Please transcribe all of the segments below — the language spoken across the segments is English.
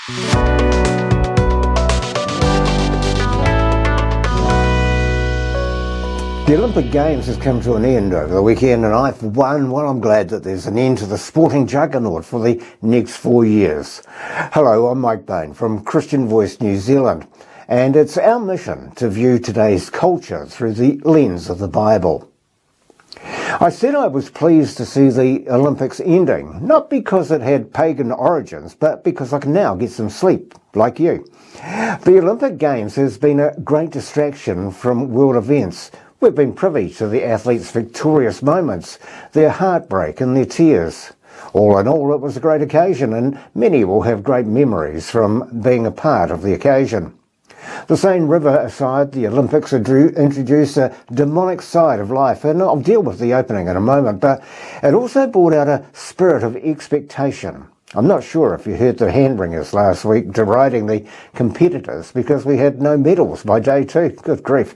The Olympic Games has come to an end over the weekend, and I, for one, I'm glad that there's an end to the sporting juggernaut for the next 4 years. Hello, I'm Mike Bain from Christian Voice New Zealand, and it's our mission to view today's culture through the lens of the Bible. I said I was pleased to see the Olympics ending, not because it had pagan origins, but because I can now get some sleep, like you. The Olympic Games has been a great distraction from world events. We've been privy to the athletes' victorious moments, their heartbreak and their tears. All in all, it was a great occasion, and many will have great memories from being a part of the occasion. The Seine River aside, the Olympics introduced a demonic side of life, and I'll deal with the opening in a moment, but it also brought out a spirit of expectation. I'm not sure if you heard the hand-wringers last week deriding the competitors because we had no medals by day 2. Good grief.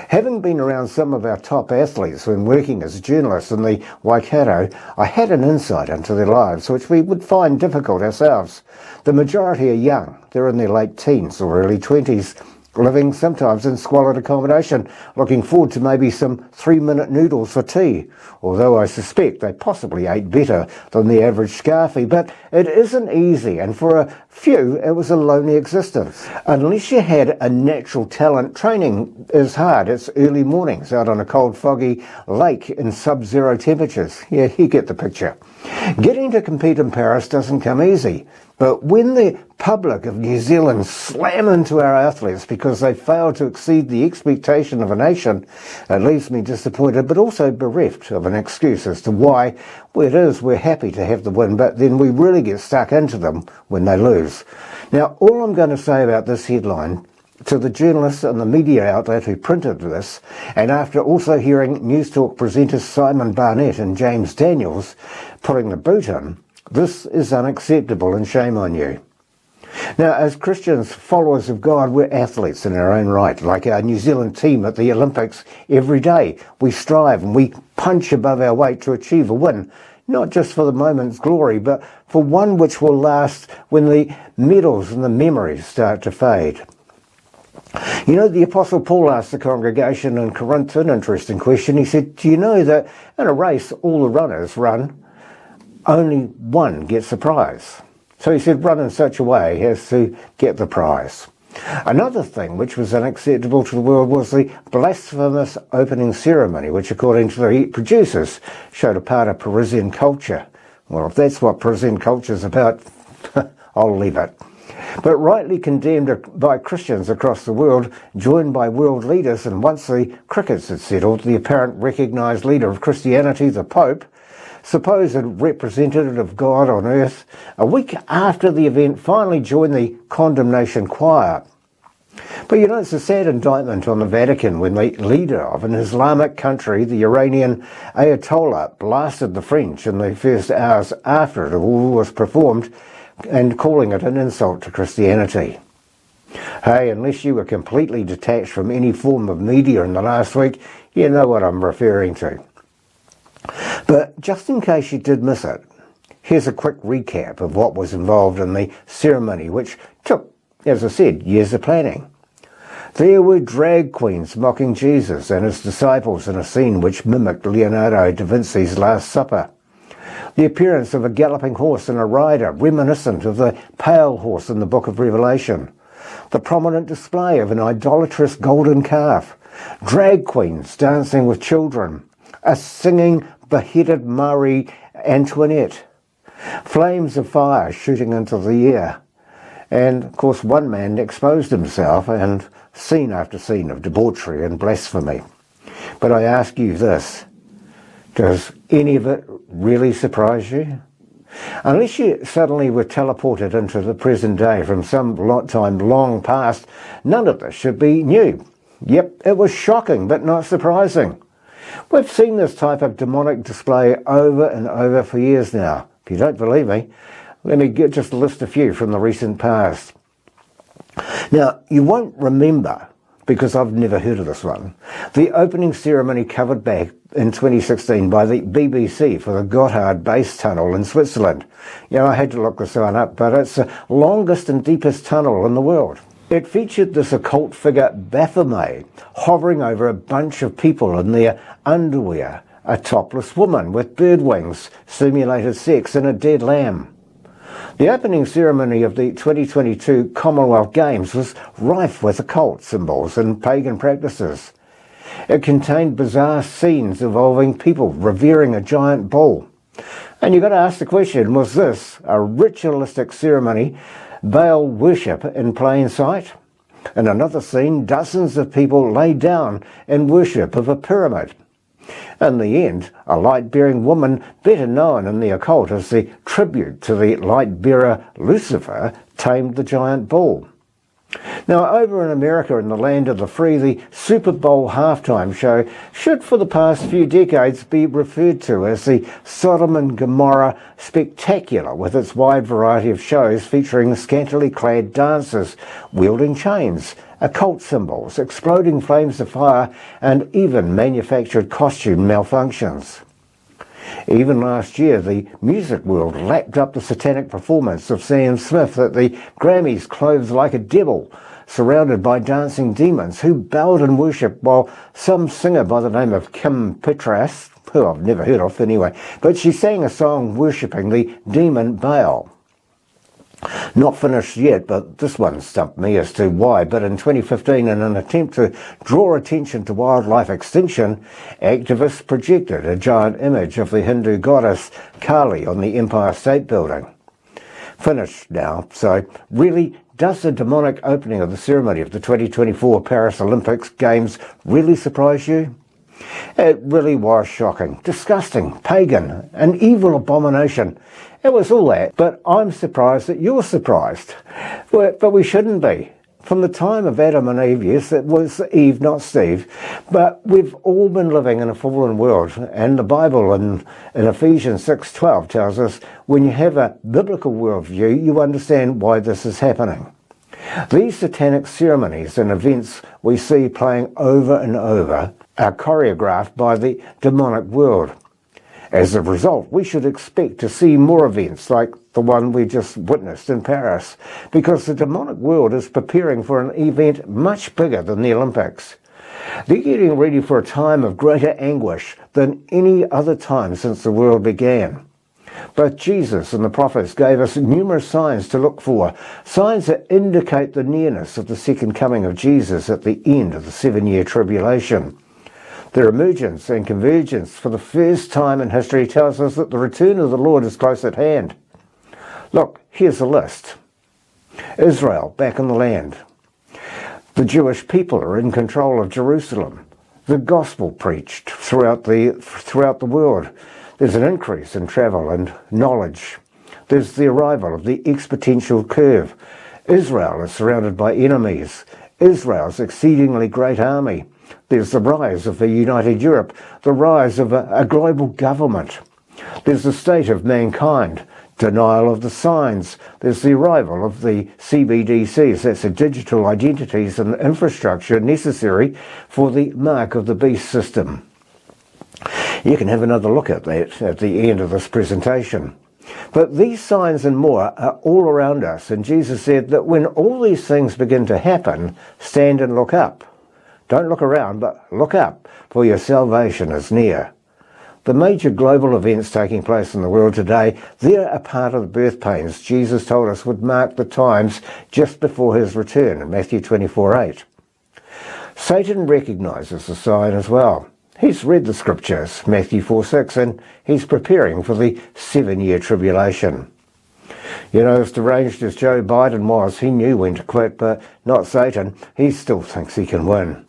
Having been around some of our top athletes when working as journalists in the Waikato, I had an insight into their lives which we would find difficult ourselves. The majority are young. They're in their late teens or early 20s. Living sometimes in squalid accommodation, looking forward to maybe some 3-minute noodles for tea, although I suspect they possibly ate better than the average scarfie. But it isn't easy, and for a few it was a lonely existence. Unless you had a natural talent, training is hard. It's early mornings out on a cold foggy lake in sub-zero temperatures. Yeah, you get the picture. Getting to compete in Paris doesn't come easy. But when the public of New Zealand slam into our athletes because they failed to exceed the expectation of a nation, it leaves me disappointed but also bereft of an excuse as to why it is we're happy to have the win, but then we really get stuck into them when they lose. Now, all I'm going to say about this headline to the journalist and the media outlet who printed this, and after also hearing News Talk presenters Simon Barnett and James Daniels putting the boot in, this is unacceptable and shame on you. Now, as Christians, followers of God, we're athletes in our own right, like our New Zealand team at the Olympics every day. We strive and we punch above our weight to achieve a win, not just for the moment's glory, but for one which will last when the medals and the memories start to fade. You know, the Apostle Paul asked the congregation in Corinth an interesting question. He said, do you know that in a race all the runners run, only one gets the prize? So he said, run in such a way as to get the prize. Another thing which was unacceptable to the world was the blasphemous opening ceremony, which according to the producers showed a part of Parisian culture. Well, if that's what Parisian culture is about, I'll leave it. But rightly condemned by Christians across the world, joined by world leaders, and once the crickets had settled, the apparent recognised leader of Christianity, the Pope, supposed representative of God on earth, a week after the event finally joined the condemnation choir. But you know, it's a sad indictment on the Vatican when the leader of an Islamic country, the Iranian Ayatollah, blasted the French in the first hours after it all was performed and calling it an insult to Christianity. Hey, unless you were completely detached from any form of media in the last week, you know what I'm referring to. But just in case you did miss it, here's a quick recap of what was involved in the ceremony, which took, as I said, years of planning. There were drag queens mocking Jesus and his disciples in a scene which mimicked Leonardo da Vinci's Last Supper. The appearance of a galloping horse and a rider, reminiscent of the pale horse in the book of Revelation. The prominent display of an idolatrous golden calf. Drag queens dancing with children. A singing, beheaded Marie Antoinette. Flames of fire shooting into the air. And, of course, one man exposed himself, and scene after scene of debauchery and blasphemy. But I ask you this, does any of it really surprise you? Unless you suddenly were teleported into the present day from some time long past, none of this should be new. Yep, it was shocking, but not surprising. We've seen this type of demonic display over and over for years now. If you don't believe me, let me just list a few from the recent past. Now, you won't remember because I've never heard of this one. The opening ceremony covered back in 2016 by the BBC for the Gotthard Base Tunnel in Switzerland. I had to look this one up, but it's the longest and deepest tunnel in the world. It featured this occult figure Baphomet hovering over a bunch of people in their underwear, a topless woman with bird wings, simulated sex, and a dead lamb. The opening ceremony of the 2022 Commonwealth Games was rife with occult symbols and pagan practices. It contained bizarre scenes involving people revering a giant bull. And you've got to ask the question, was this a ritualistic ceremony, Baal worship in plain sight? In another scene, dozens of people lay down in worship of a pyramid. In the end, a light-bearing woman, better known in the occult as the tribute to the light-bearer Lucifer, tamed the giant bull. Now, over in America, in the land of the free, the Super Bowl halftime show should for the past few decades be referred to as the Sodom and Gomorrah Spectacular, with its wide variety of shows featuring scantily clad dancers wielding chains, occult symbols, exploding flames of fire, and even manufactured costume malfunctions. Even last year, the music world lapped up the satanic performance of Sam Smith at the Grammys, clothed like a devil, surrounded by dancing demons who bowed in worship, while some singer by the name of Kim Petras, who I've never heard of anyway, but she sang a song worshipping the demon Baal. Not finished yet, but this one stumped me as to why. But in 2015, in an attempt to draw attention to wildlife extinction, activists projected a giant image of the Hindu goddess Kali on the Empire State Building. Finished now, so really, does the demonic opening of the ceremony of the 2024 Paris Olympics Games really surprise you? It really was shocking, disgusting, pagan, an evil abomination. It was all that, but I'm surprised that you're surprised. But we shouldn't be. From the time of Adam and Eve, yes, it was Eve, not Steve, but we've all been living in a fallen world, and the Bible in Ephesians 6:12 tells us when you have a biblical worldview, you understand why this is happening. These satanic ceremonies and events we see playing over and over are choreographed by the demonic world. As a result, we should expect to see more events like the one we just witnessed in Paris, because the demonic world is preparing for an event much bigger than the Olympics. They're getting ready for a time of greater anguish than any other time since the world began. Both Jesus and the prophets gave us numerous signs to look for, signs that indicate the nearness of the second coming of Jesus at the end of the 7-year tribulation. Their emergence and convergence for the first time in history tells us that the return of the Lord is close at hand. Look, here's a list. Israel back in the land. The Jewish people are in control of Jerusalem. The gospel preached throughout the world. There's an increase in travel and knowledge. There's the arrival of the exponential curve. Israel is surrounded by enemies. Israel's exceedingly great army. There's the rise of the united Europe, the rise of a global government. There's the state of mankind, denial of the signs. There's the arrival of the CBDCs, that's the digital identities and infrastructure necessary for the mark of the beast system. You can have another look at that at the end of this presentation. But these signs and more are all around us, and Jesus said that when all these things begin to happen, stand and look up. Don't look around, but look up, for your salvation is near. The major global events taking place in the world today, they're a part of the birth pains Jesus told us would mark the times just before his return in Matthew 24:8. Satan recognises the sign as well. He's read the scriptures, Matthew 4:6, and he's preparing for the 7-year tribulation. As deranged as Joe Biden was, he knew when to quit, but not Satan. He still thinks he can win.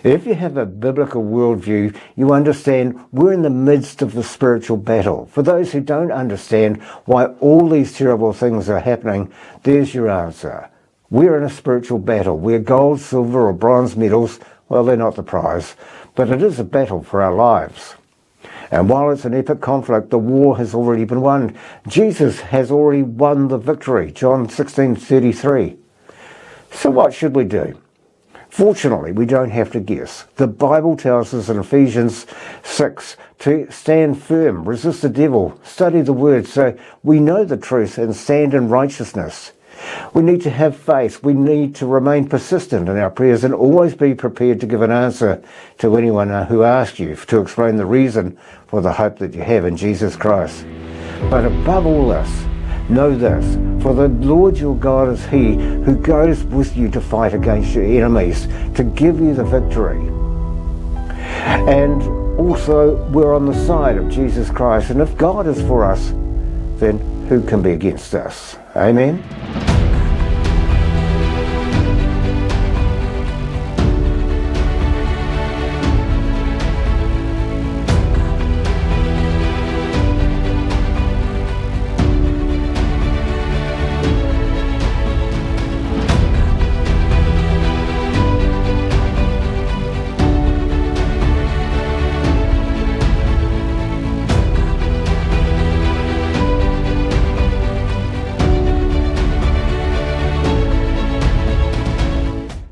If you have a biblical worldview, you understand we're in the midst of the spiritual battle. For those who don't understand why all these terrible things are happening, there's your answer. We're in a spiritual battle where gold, silver or bronze medals, well, they're not the prize, but it is a battle for our lives. And while it's an epic conflict, the war has already been won. Jesus has already won the victory, John 16:33. So what should we do? Fortunately, we don't have to guess. The Bible tells us in Ephesians 6 to stand firm, resist the devil, study the word so we know the truth and stand in righteousness. We need to have faith. We need to remain persistent in our prayers and always be prepared to give an answer to anyone who asks you to explain the reason for the hope that you have in Jesus Christ. But above all this, know this, for the Lord your God is He who goes with you to fight against your enemies, to give you the victory. And also, we're on the side of Jesus Christ, and if God is for us, then who can be against us? Amen?